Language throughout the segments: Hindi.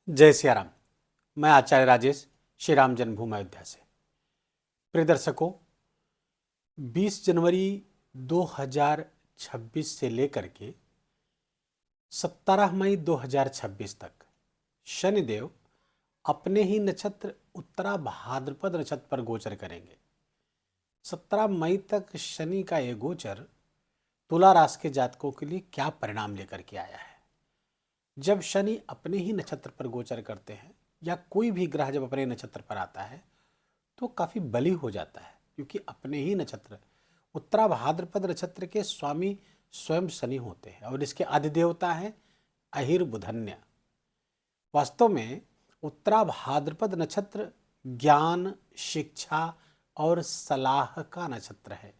जय सिया राम। मैं आचार्य राजेश श्री राम जन्मभूमि अयोध्या से। प्रिय दर्शकों, 20 जनवरी 2026 से लेकर के 17 मई 2026 तक शनिदेव अपने ही नक्षत्र उत्तरा भाद्रपद नक्षत्र पर गोचर करेंगे। 17 मई तक शनि का यह गोचर तुला राशि के जातकों के लिए क्या परिणाम लेकर के आया है। जब शनि अपने ही नक्षत्र पर गोचर करते हैं या कोई भी ग्रह जब अपने नक्षत्र पर आता है तो काफ़ी बली हो जाता है, क्योंकि अपने ही नक्षत्र उत्तरा भाद्रपद नक्षत्र के स्वामी स्वयं शनि होते हैं और इसके अधिदेवता हैं अहिर बुधन्य। वास्तव में उत्तरा भाद्रपद नक्षत्र ज्ञान, शिक्षा और सलाह का नक्षत्र है,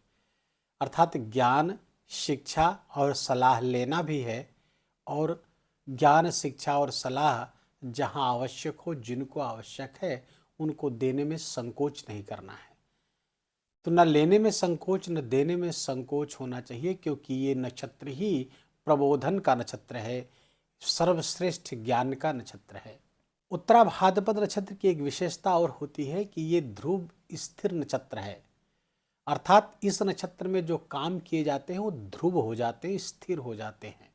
अर्थात ज्ञान, शिक्षा और सलाह लेना भी है। और ज्ञान, शिक्षा और सलाह जहां आवश्यक हो, जिनको आवश्यक है, उनको देने में संकोच नहीं करना है। तो न लेने में संकोच न देने में संकोच होना चाहिए, क्योंकि ये नक्षत्र ही प्रबोधन का नक्षत्र है, सर्वश्रेष्ठ ज्ञान का नक्षत्र है। उत्तरा भाद्रपद नक्षत्र की एक विशेषता और होती है कि ये ध्रुव स्थिर नक्षत्र है, अर्थात इस नक्षत्र में जो काम किए जाते हैं वो ध्रुव हो जाते हैं, स्थिर हो जाते हैं।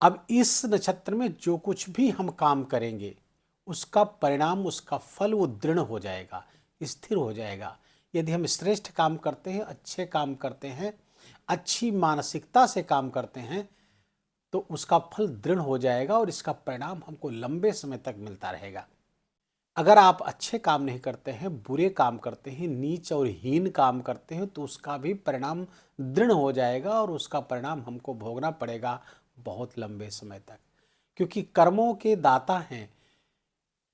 अब इस नक्षत्र में जो कुछ भी हम काम करेंगे उसका परिणाम, उसका फल वो दृढ़ हो जाएगा, स्थिर हो जाएगा। यदि हम श्रेष्ठ काम करते हैं, अच्छे काम करते हैं, अच्छी मानसिकता से काम करते हैं, तो उसका फल दृढ़ हो जाएगा और इसका परिणाम हमको लंबे समय तक मिलता रहेगा। अगर आप अच्छे काम नहीं करते हैं, बुरे काम करते हैं, नीच और हीन काम करते हैं, तो उसका भी परिणाम दृढ़ हो जाएगा और उसका परिणाम हमको भोगना पड़ेगा बहुत लंबे समय तक, क्योंकि कर्मों के दाता हैं,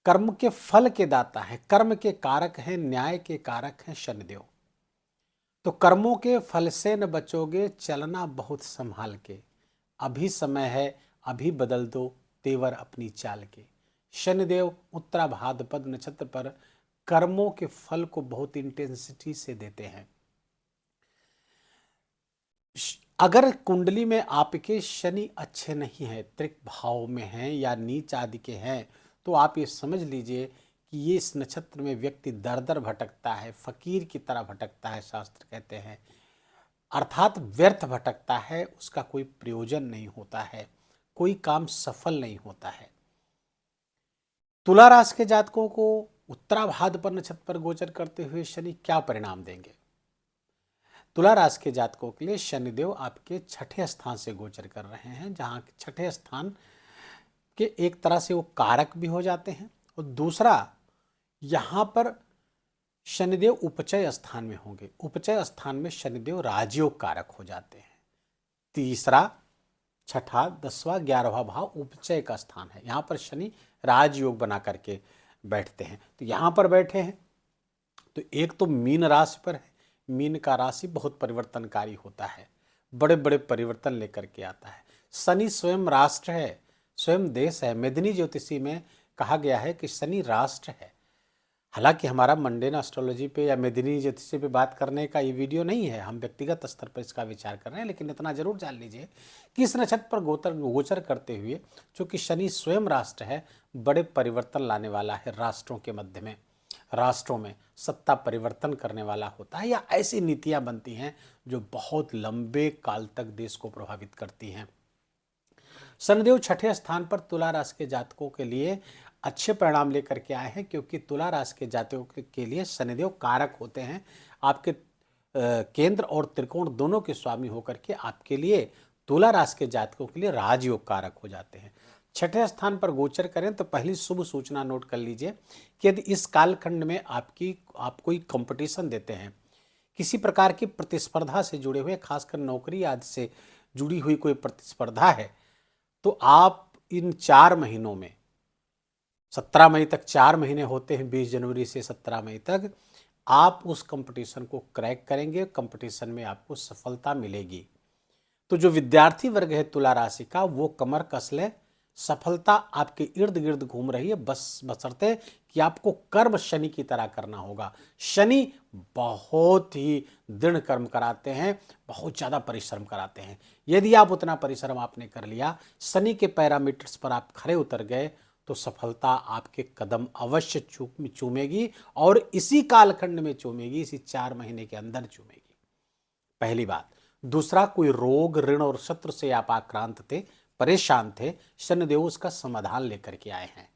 कर्म के फल के दाता हैं, कर्म के कारक हैं, न्याय के कारक हैं शनिदेव। तो कर्मों के फल से न बचोगे, चलना बहुत संभाल के, अभी समय है, अभी बदल दो तेवर अपनी चाल के। शनिदेव उत्तरा भाद्रपद नक्षत्र पर कर्मों के फल को बहुत इंटेंसिटी से देते हैं। अगर कुंडली में आपके शनि अच्छे नहीं है, त्रिक भाव में हैं या नीच आदि के हैं, तो आप ये समझ लीजिए कि ये इस नक्षत्र में व्यक्ति दर दर भटकता है, फकीर की तरह भटकता है, शास्त्र कहते हैं, अर्थात व्यर्थ भटकता है, उसका कोई प्रयोजन नहीं होता है, कोई काम सफल नहीं होता है। तुला राशि के जातकों को उत्तरा भाद्रपद नक्षत्र पर गोचर करते हुए शनि क्या परिणाम देंगे। तुला राशि के जातकों के लिए शनिदेव आपके छठे स्थान से गोचर कर रहे हैं, जहां छठे स्थान के एक तरह से वो कारक भी हो जाते हैं, और दूसरा यहां पर शनिदेव उपचय स्थान में होंगे। उपचय स्थान में शनिदेव राजयोग कारक हो जाते हैं। तीसरा, छठा, 10वां, 11वां भाव उपचय का स्थान है, यहां पर शनि राजयोग बना करके बैठते हैं। तो यहां पर बैठे हैं तो एक तो मीन राशि पर है, मीन का राशि बहुत परिवर्तनकारी होता है, बड़े बड़े परिवर्तन लेकर के आता है। शनि स्वयं राष्ट्र है, स्वयं देश है। मेदिनी ज्योतिषी में कहा गया है कि शनि राष्ट्र है। हालांकि हमारा मंडेन एस्ट्रोलॉजी पे या मेदिनी ज्योतिषी पे बात करने का ये वीडियो नहीं है, हम व्यक्तिगत स्तर पर इसका विचार कर रहे हैं, लेकिन इतना जरूर जान लीजिए कि इस नक्षत्र पर गोचर करते हुए चूंकि शनि स्वयं राष्ट्र है, बड़े परिवर्तन लाने वाला है। राष्ट्रों के मध्य में, राष्ट्रों में सत्ता परिवर्तन करने वाला होता है, या ऐसी नीतियां बनती हैं जो बहुत लंबे काल तक देश को प्रभावित करती हैं। शनिदेव छठे स्थान पर तुला राशि के जातकों के लिए अच्छे परिणाम लेकर के आए हैं, क्योंकि तुला राशि के जातकों के लिए शनिदेव कारक होते हैं, आपके केंद्र और त्रिकोण दोनों के स्वामी होकर के आपके लिए तुला राशि के जातकों के लिए राजयोग कारक हो जाते हैं। छठे स्थान पर गोचर करें तो पहली शुभ सूचना नोट कर लीजिए कि यदि इस कालखंड में आप कोई कंपटीशन देते हैं, किसी प्रकार की प्रतिस्पर्धा से जुड़े हुए, खासकर नौकरी आदि से जुड़ी हुई कोई प्रतिस्पर्धा है, तो आप इन 4 महीनों में, 17 मई तक 4 महीने होते हैं, 20 जनवरी से 17 मई तक, आप उस कंपटीशन को क्रैक करेंगे, कंपटीशन में आपको सफलता मिलेगी। तो जो विद्यार्थी वर्ग है तुला राशि का, वो कमर कस ले, सफलता आपके इर्द गिर्द घूम रही है, बस बशर्ते कि आपको कर्म शनि की तरह करना होगा। शनि बहुत ही दृढ़ कर्म कराते हैं, बहुत ज़्यादा परिश्रम कराते हैं। यदि आप उतना परिश्रम आपने कर लिया, शनि के पैरामीटर्स पर आप खरे उतर गए, तो सफलता आपके कदम अवश्य चूमेगी और इसी कालखंड में चूमेगी, इसी 4 महीने के अंदर चूमेगी। पहली बात। दूसरा, कोई रोग, ऋण और शत्रु से आप आक्रांत थे, परेशान थे, शनिदेव उसका समाधान लेकर के आए हैं।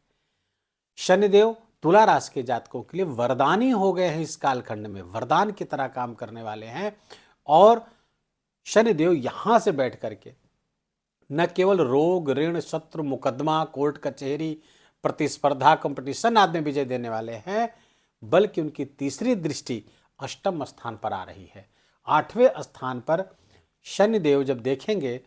शनिदेव तुला राशि के जातकों के लिए वरदानी हो गए हैं, इस कालखंड में वरदान की तरह काम करने वाले हैं। और शनिदेव यहां से बैठ करके न केवल रोग, ऋण, शत्रु, मुकदमा, कोर्ट कचहरी, प्रतिस्पर्धा, कंपटीशन आदि में विजय देने वाले हैं, बल्कि उनकी तीसरी दृष्टि अष्टम स्थान पर आ रही है। 8वें स्थान पर शनिदेव जब देखेंगे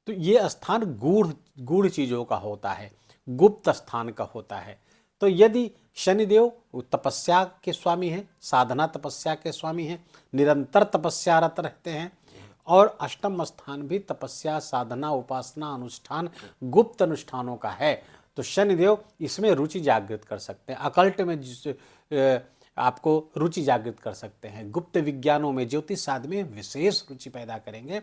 तो ये स्थान गूढ़ चीजों का होता है, गुप्त स्थान का होता है। तो यदि शनिदेव तपस्या के स्वामी हैं, साधना तपस्या के स्वामी हैं, निरंतर तपस्यारत रहते हैं, और अष्टम स्थान भी तपस्या, साधना, उपासना, अनुष्ठान, गुप्त अनुष्ठानों का है, तो शनिदेव इसमें रुचि जागृत कर सकते हैं। अकल्ट में आपको रुचि जागृत कर सकते हैं, गुप्त विज्ञानों में, ज्योतिष आदि में विशेष रुचि पैदा करेंगे।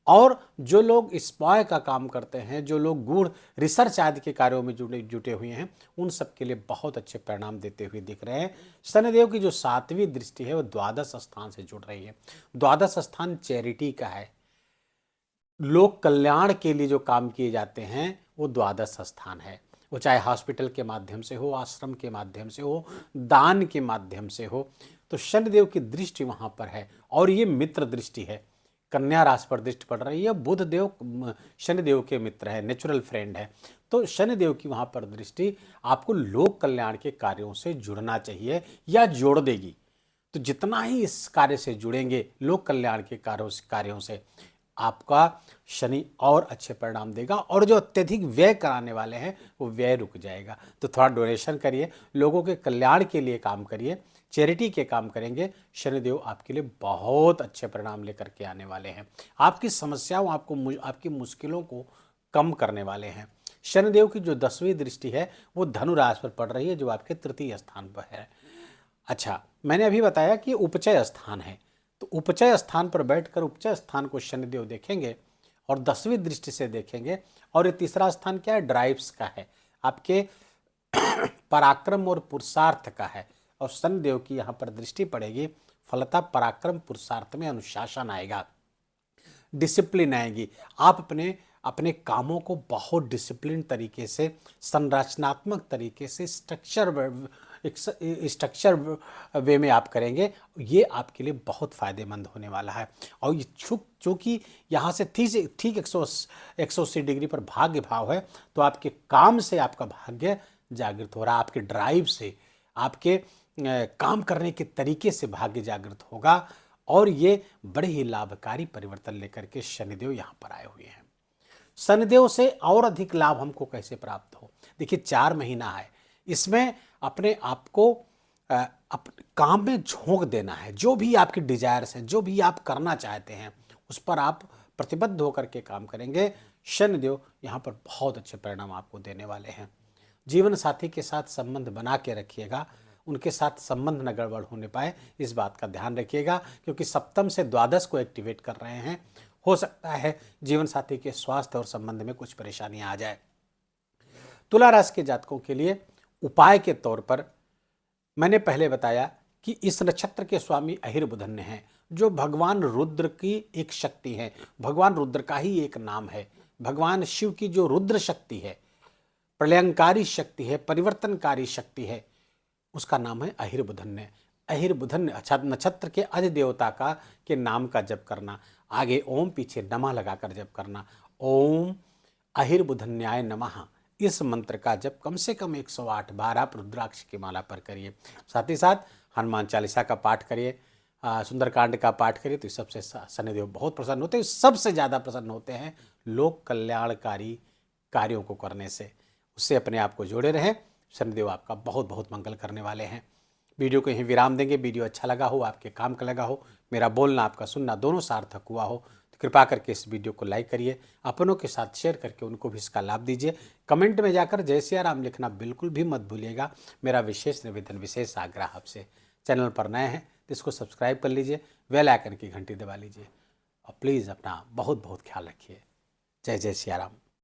और जो लोग स्पाई का काम करते हैं, जो लोग गूढ़ रिसर्च आदि के कार्यों में जुटे हुए हैं, उन सब के लिए बहुत अच्छे परिणाम देते हुए दिख रहे हैं। शनिदेव की जो 7वीं दृष्टि है वो द्वादश स्थान से जुड़ रही है। द्वादश स्थान चैरिटी का है, लोक कल्याण के लिए जो काम किए जाते हैं वो द्वादश स्थान है। वो चाहे हॉस्पिटल के माध्यम से हो, आश्रम के माध्यम से हो, दान के माध्यम से हो, तो शनिदेव की दृष्टि वहां पर है। और ये मित्र दृष्टि है, कन्या राशि पर दृष्टि पड़ रही है। बुध देव शनिदेव के मित्र है, नेचुरल फ्रेंड है। तो शनिदेव की वहां पर दृष्टि आपको लोक कल्याण के कार्यों से जुड़ना चाहिए या जोड़ देगी। तो जितना ही इस कार्य से जुड़ेंगे, लोक कल्याण के कार्यों से, आपका शनि और अच्छे परिणाम देगा। और जो अत्यधिक व्यय कराने वाले हैं वो व्यय रुक जाएगा। तो थोड़ा डोनेशन करिए, लोगों के कल्याण के लिए काम करिए, चैरिटी के काम करेंगे, शनिदेव आपके लिए बहुत अच्छे परिणाम लेकर के आने वाले हैं। आपकी समस्याओं, आपकी मुश्किलों को कम करने वाले हैं। शनिदेव की जो 10वीं दृष्टि है वो धनु राशि पर पड़ रही है, जो आपके तृतीय स्थान पर है। अच्छा, मैंने अभी बताया कि उपचय स्थान है, तो उपचय स्थान पर बैठकर उपचय स्थान को शनिदेव देखेंगे और 10वीं दृष्टि से देखेंगे। और ये तीसरा स्थान क्या है? ड्राइव्स का है, आपके पराक्रम और पुरुषार्थ का है। और शनिदेव की यहाँ पर दृष्टि पड़ेगी, फलतः पराक्रम, पुरुषार्थ में अनुशासन आएगा, डिसिप्लिन आएगी। आप अपने कामों को बहुत डिसिप्लिन तरीके से, संरचनात्मक तरीके से, स्ट्रक्चर वे में आप करेंगे। ये आपके लिए बहुत फायदेमंद होने वाला है। और ये चूँकि यहाँ से ठीक 180 डिग्री पर भाग्य भाव है, तो आपके काम से आपका भाग्य जागृत हो रहा है, आपके ड्राइव से, आपके काम करने के तरीके से भाग्य जागृत होगा। और ये बड़े ही लाभकारी परिवर्तन लेकर के शनिदेव यहाँ पर आए हुए हैं। शनिदेव से और अधिक लाभ हमको कैसे प्राप्त हो? देखिए, 4 महीना है, इसमें अपने आप को काम में झोंक देना है। जो भी आपकी डिजायर्स हैं, जो भी आप करना चाहते हैं, उस पर आप प्रतिबद्ध होकर के काम करेंगे। शनिदेव यहाँ पर बहुत अच्छे परिणाम आपको देने वाले हैं। जीवन साथी के साथ संबंध बना के रखिएगा, उनके साथ संबंध न गड़बड़ होने पाए, इस बात का ध्यान रखिएगा, क्योंकि सप्तम से द्वादश को एक्टिवेट कर रहे हैं। हो सकता है जीवन साथी के स्वास्थ्य और संबंध में कुछ परेशानियां आ जाए। तुला राशि के जातकों के लिए उपाय के तौर पर मैंने पहले बताया कि इस नक्षत्र के स्वामी अहिर बुधन हैं, जो भगवान रुद्र की एक शक्ति है, भगवान रुद्र का ही एक नाम है। भगवान शिव की जो रुद्र शक्ति है, प्रलयंकारी शक्ति है, परिवर्तनकारी शक्ति है, उसका नाम है अहिर बुधन्य। अहिर बुधन्य अच्छा नक्षत्र के अधिदेवता के नाम का जप करना, आगे ओम, पीछे नमः लगाकर जप करना। ओम अहिर बुधन्याय नमः, इस मंत्र का जप कम से कम 108 बार आप रुद्राक्ष की माला पर करिए। साथ ही साथ हनुमान चालीसा का पाठ करिए, सुंदरकांड का पाठ करिए, तो सबसे शनिदेव बहुत प्रसन्न होते हैं। सबसे ज़्यादा प्रसन्न होते हैं लोक कल्याणकारी कार्यों को करने से। उससे अपने आप को जोड़े रहें, शनिदेव आपका बहुत बहुत मंगल करने वाले हैं। वीडियो को यहीं विराम देंगे। वीडियो अच्छा लगा हो, आपके काम का लगा हो, मेरा बोलना आपका सुनना दोनों सार्थक हुआ हो, तो कृपा करके इस वीडियो को लाइक करिए, अपनों के साथ शेयर करके उनको भी इसका लाभ दीजिए। कमेंट में जाकर जय सिया राम लिखना बिल्कुल भी मत भूलिएगा। मेरा विशेष निवेदन, विशेष आग्रह आपसे, चैनल पर नए हैं तो इसको सब्सक्राइब कर लीजिए, बेल आइकन की घंटी दबा लीजिए और प्लीज़ अपना बहुत बहुत ख्याल रखिए। जय जय सिया राम।